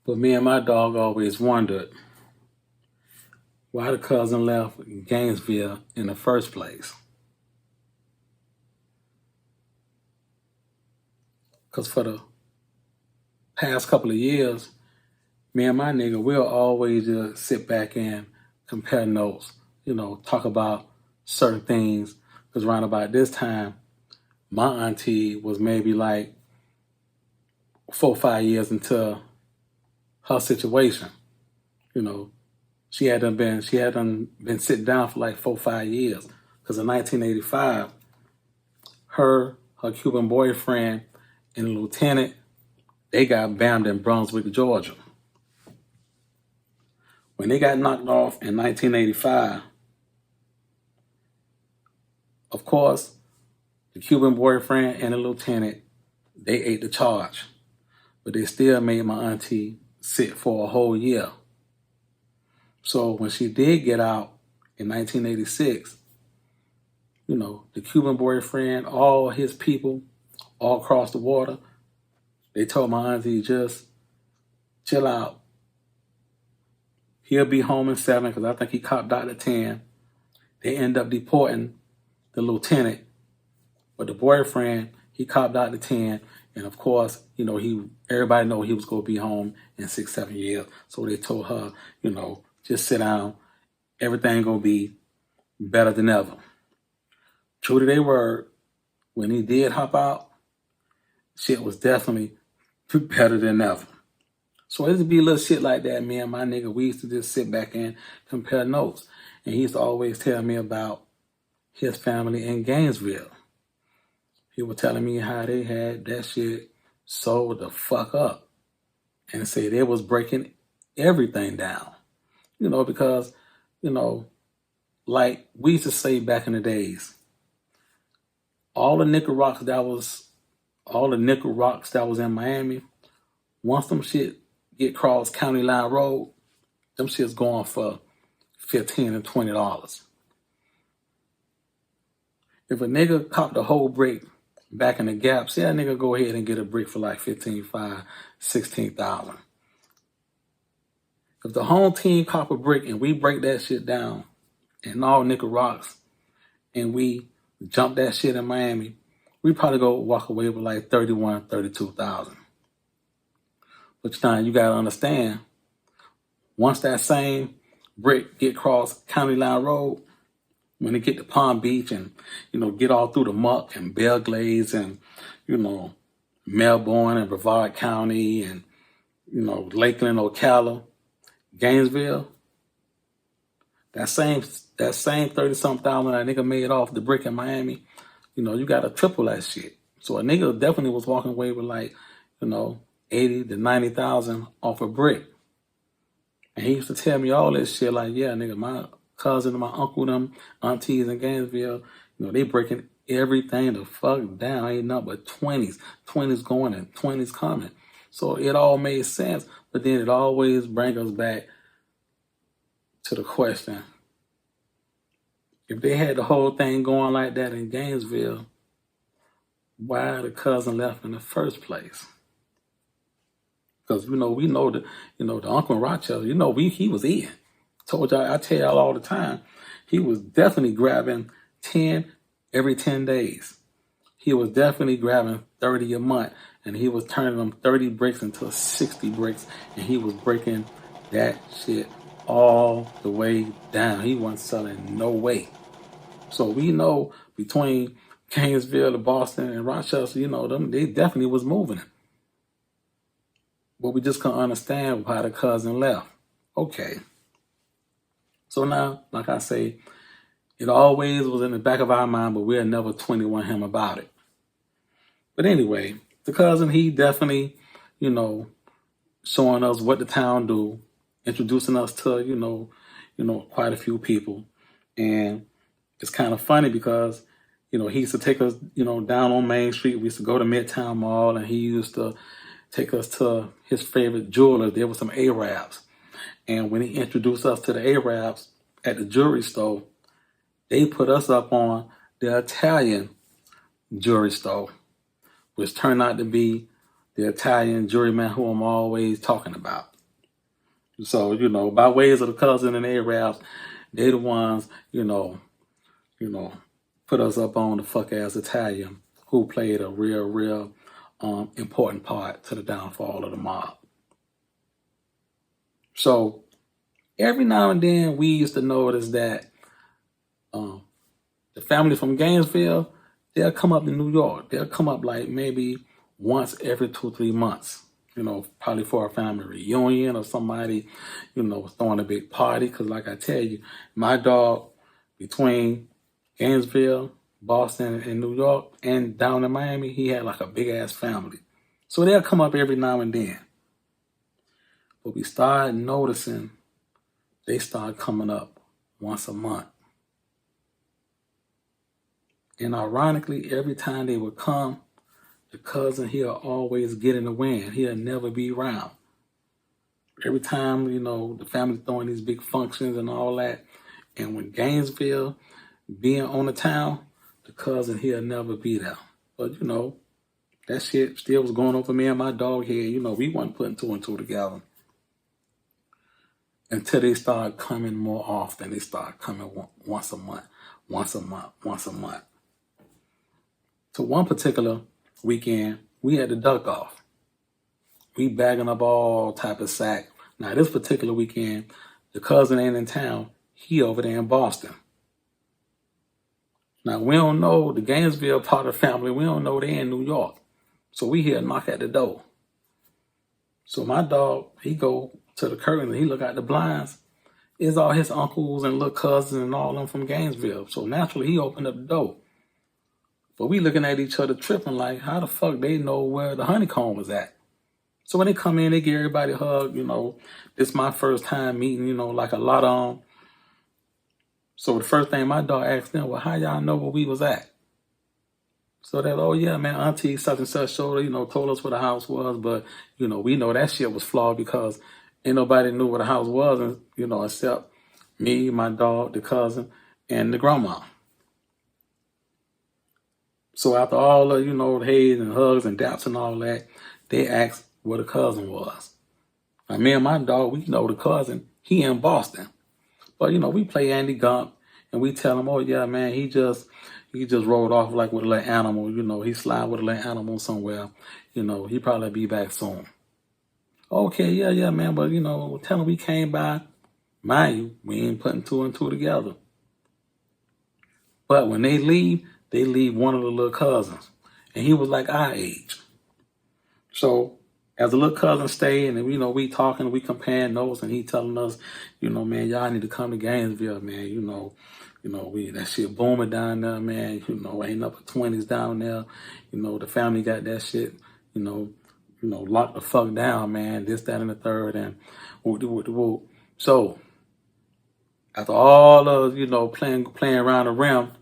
But me and my dog always wondered why the cousin left Gainesville in the first place. Because for the past couple of years, me and my nigga, we'll always just sit back and compare notes, talk about certain things. Because around about this time, my auntie was maybe like 4 or 5 years into her situation. She hadn't been sitting down for like 4 or 5 years. Because in 1985, her Cuban boyfriend, and the lieutenant, they got bammed in Brunswick, Georgia. When they got knocked off in 1985, of course, the Cuban boyfriend and the lieutenant, they ate the charge. But they still made my auntie sit for a whole year. So when she did get out in 1986, the Cuban boyfriend, all his people, all across the water, they told my auntie, just chill out. He'll be home in 7, because I think he copped out at 10. They end up deporting the lieutenant, but the boyfriend, he copped out at 10. And of course, everybody know he was going to be home in 6, 7 years. So they told her, just sit down. Everything going to be better than ever. True to their word, when he did hop out, shit was definitely better than ever. So it used to be a little shit like that, me and my nigga. We used to just sit back and compare notes. And he used to always tell me about his family in Gainesville. He was telling me how they had that shit sold the fuck up. And say they was breaking everything down. Because, like we used to say back in the days, all the nickel rocks that was in Miami, once them shit get cross County Line Road, them shit's going for $15 and $20. If a nigga copped a whole brick back in the Gap, see that nigga go ahead and get a brick for like $15,500, $16,000. If the home team cop a brick and we break that shit down and all nickel rocks and we jump that shit in Miami, we probably go walk away with like $31,000, $32,000. But now you gotta understand, once that same brick get across County Line Road, when they get to Palm Beach and, get all through the muck and Belglades and, Melbourne and Brevard County and, Lakeland, Ocala, Gainesville, that same 30-something thousand that nigga made off the brick in Miami, you got to triple that shit. So a nigga definitely was walking away with like, 80 to 90,000 off a brick. And he used to tell me all this shit like, yeah, nigga, my cousin and my uncle, them aunties in Gainesville, they breaking everything the fuck down. Ain't nothing but 20s going and 20s coming. So it all made sense. But then it always brings us back to the question, if they had the whole thing going like that in Gainesville, why the cousin left in the first place? Because, we know the uncle in Rochester, he was in. I tell y'all all the time, he was definitely grabbing 10 every 10 days. He was definitely grabbing 30 a month, and he was turning them 30 bricks into 60 bricks, and he was breaking that shit all the way down. He wasn't selling no way. So we know between Gainesville, Boston, and Rochester, they definitely was moving it. But we just couldn't understand why the cousin left. Okay. So now, like I say, it always was in the back of our mind, but we'll never 21 him about it. But anyway, the cousin, he definitely, showing us what the town do, introducing us to, quite a few people. And it's kind of funny because, he used to take us, down on Main Street. We used to go to Midtown Mall, and he used to take us to his favorite jeweler. There were some Arabs. And when he introduced us to the Arabs at the jewelry store, they put us up on the Italian jewelry store, which turned out to be the Italian juryman who I'm always talking about. So, by ways of the cousin and Arabs, they the ones, you know, put us up on the fuck ass Italian who played a real important part to the downfall of the mob. So every now and then we used to notice that the family from Gainesville, they'll come up to New York. They'll come up like maybe once every 2-3 months, probably for a family reunion or somebody, throwing a big party. Because like I tell you, my dog, between Gainesville, Boston, and New York, and down in Miami, he had like a big ass family. So they'll come up every now and then. But we started noticing they started coming up once a month. And ironically, every time they would come, the cousin, he'll always get in the wind. He'll never be around. Every time, the family throwing these big functions and all that. And when Gainesville being on the town, the cousin, he'll never be there. But, that shit still was going over me and my dog head. We wasn't putting two and two together. Until they started coming more often. They started coming once a month. So one particular weekend, we had to duck off. We bagging up all type of sack. Now this particular weekend, the cousin ain't in town. He over there in Boston. Now we don't know the Gainesville part of the family. We don't know they in New York. So we hear a knock at the door. So my dog, he go to the curtain and he look out the blinds. It's all his uncles and little cousins and all them from Gainesville. So naturally he opened up the door. But we looking at each other tripping like, how the fuck they know where the honeycomb was at? So when they come in, they give everybody a hug, This my first time meeting, like a lot of them. So the first thing my dog asked them, well, how y'all know where we was at? So that, oh yeah, man, auntie such and such showed, told us where the house was. But, we know that shit was flawed because ain't nobody knew where the house was, and, except me, my dog, the cousin, and the grandma. So after all the, the haze and hugs and daps and all that, they asked where the cousin was. Now, me and my dog, we know the cousin, he in Boston. But, we play Andy Gump, and we tell him, oh, yeah, man, he just rolled off like with a little animal, he slide with a little animal somewhere. He probably be back soon. Okay, yeah, man, but, tell him we came by. Mind you, we ain't putting two and two together. But when they leave one of the little cousins. And he was like our age. So as the little cousin stayed and, we talking, we comparing notes and he telling us, man, y'all need to come to Gainesville, man. We that shit booming down there, man. Ain't up to 20s down there. The family got that shit, locked the fuck down, man. This, that, and the third. And whoop. So after all of, playing around the rim,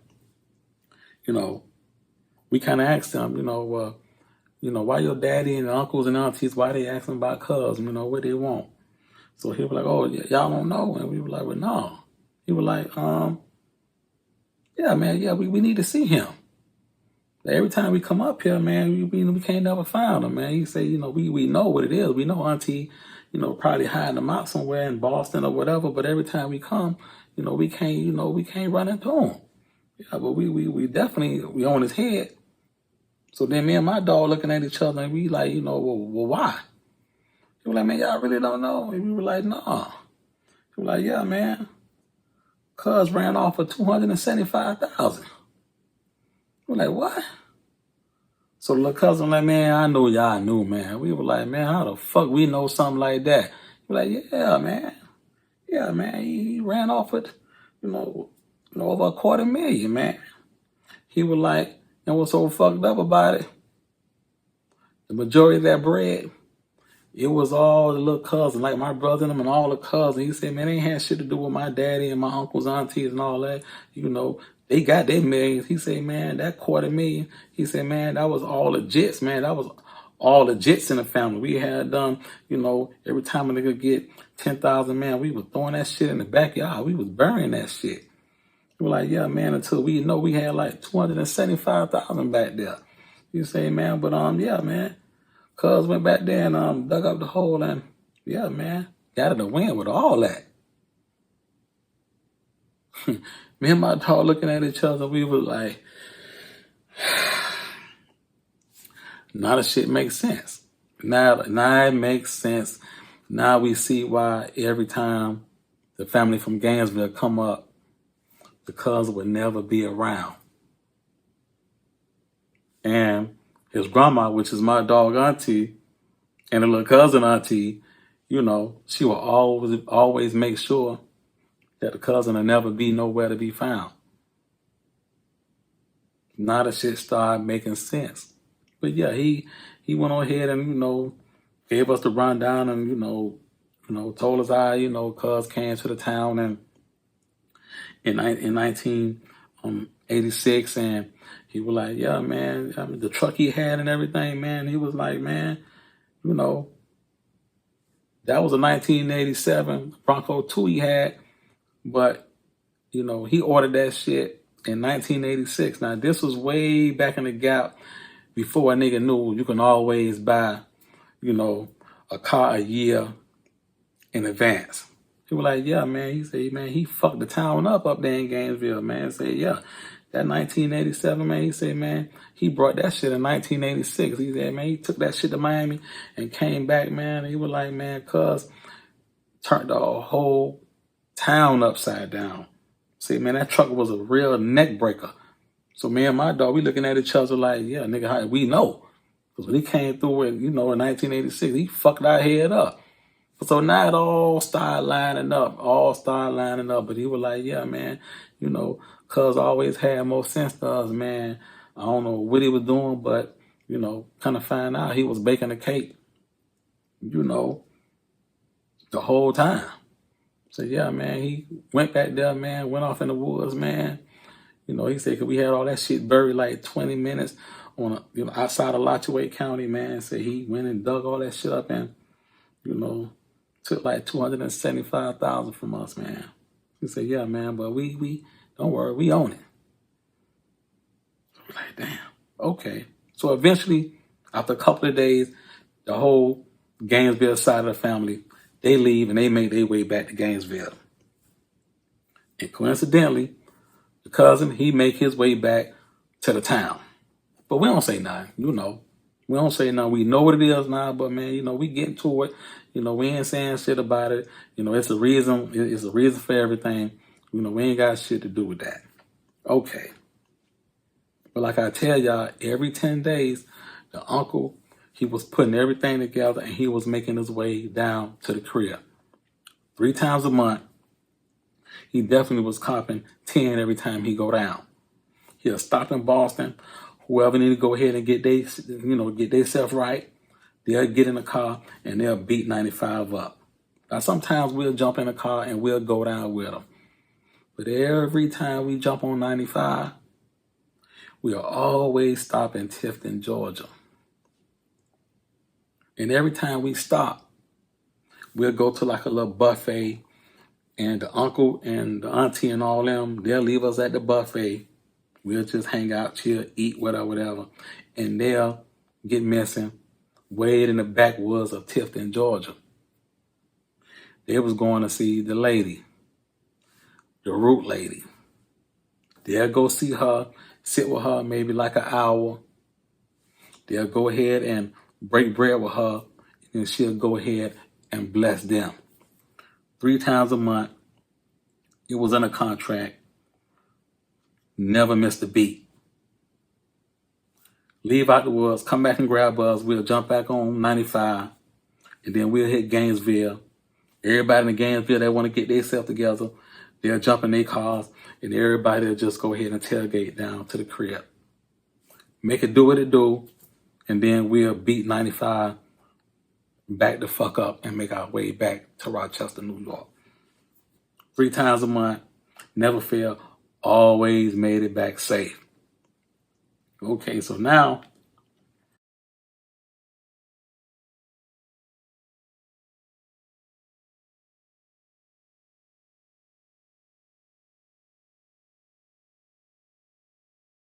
we kind of asked them, why your daddy and uncles and aunties, why they asking about cuz, what they want. So he was like, oh, y'all don't know. And we were like, well, no. He was like, yeah, man, yeah, we need to see him. Every time we come up here, man, we can't never find him, man. He said, we know what it is. We know auntie, probably hiding him out somewhere in Boston or whatever. But every time we come, we can't run into him. Yeah, but we definitely, we on his head. So then me and my dog looking at each other and we like, well, why? He was like, man, y'all really don't know? And we were like, nah. He was like, yeah, man. Cuz ran off for $275,000. We were like, what? So the little cousin was like, man, I know y'all knew, man. We were like, man, how the fuck we know something like that? He was like, yeah, man. Yeah, man, he ran off with, over $250,000, man. He was like, and what's so fucked up about it, the majority of that bread, it was all the little cousins, like my brother and them and all the cousins. He said, man, they ain't had shit to do with my daddy and my uncles, aunties and all that. They got their millions. He said, man, that $250,000, he said, man, that was all the jits, man. That was all the jits in the family. We had done, every time a nigga get 10,000, man, we was throwing that shit in the backyard. We was burying that shit. We were like, yeah, man, until we know we had like 275,000 back there. You say, man, but yeah, man. Cuz went back there and dug up the hole and yeah, man. got in the wind with all that. Me and my dog looking at each other, we were like, now the shit makes sense. Now it makes sense. Now we see why every time the family from Gainesville come up, the cousin would never be around. And his grandma, which is my dog auntie, and the little cousin auntie, you know, she will always make sure that the cousin will never be nowhere to be found. Now the shit started making sense. But yeah, he went on ahead and, you know, gave us the rundown and, you know, told us how, you know, cuz came to the town and in 1986, and he was like, yeah, man, I mean, the truck he had and everything, man, he was like, man, you know, that was a 1987 Bronco 2 he had, but, you know, he ordered that shit in 1986. Now, this was way back in the gap before a nigga knew you can always buy, you know, a car a year in advance. He was like, yeah, man. He said, man, he fucked the town up there in Gainesville, man. He said, yeah, that 1987, man. He said, man, he brought that shit in 1986. He said, man, he took that shit to Miami and came back, man. He was like, man, cuz turned the whole town upside down. See, man, that truck was a real neck breaker. So me and my dog, we looking at each other like, yeah, nigga, how we know. Because when he came through it, you know, in 1986, he fucked our head up. So now it all started lining up. But he was like, yeah, man, you know, cuz always had more sense to us, man. I don't know what he was doing, but, you know, kind of find out he was baking a cake, you know, the whole time. So, yeah, man, he went back there, man, went off in the woods, man. You know, he said, cause we had all that shit buried like 20 minutes on, you know, outside of Lachue County, man. So he went and dug all that shit up and, you know, took like $275,000 from us, man. He said, yeah, man, but we don't worry, we own it. Like, damn, okay. So eventually, after a couple of days, the whole Gainesville side of the family, they leave and they make their way back to Gainesville. And coincidentally, the cousin, he make his way back to the town. But we don't say nothing, you know. We don't say nothing. We know what it is now, but man, you know, we get to it. You know, we ain't saying shit about it. You know, it's a reason. It's a reason for everything. You know, we ain't got shit to do with that. Okay. But like I tell y'all, every 10 days, the uncle, he was putting everything together and he was making his way down to the crib. 3 times a month, he definitely was copping 10 every time he go down. He'll stop in Boston. Whoever need to go ahead and get themselves right, they'll get in the car and they'll beat 95 up. Now, sometimes we'll jump in the car and we'll go down with them. But every time we jump on 95, we'll always stop in Tifton, Georgia. And every time we stop, we'll go to like a little buffet, and the uncle and the auntie and all them, they'll leave us at the buffet. We'll just hang out, chill, eat, whatever. And they'll get missing way in the backwoods of Tifton, Georgia. They was going to see the lady, the root lady. They'll go see her, sit with her maybe like an hour. They'll go ahead and break bread with her, and she'll go ahead and bless them. 3 times a month. It was in a contract. Never missed a beat. Leave out the woods, come back and grab us. We'll jump back on 95, and then we'll hit Gainesville. Everybody in Gainesville that want to get themselves together, they'll jump in their cars, and everybody will just go ahead and tailgate down to the crib. Make it do what it do, and then we'll beat 95 back the fuck up and make our way back to Rochester, New York. 3 times a month, never failed, always made it back safe. Okay, so now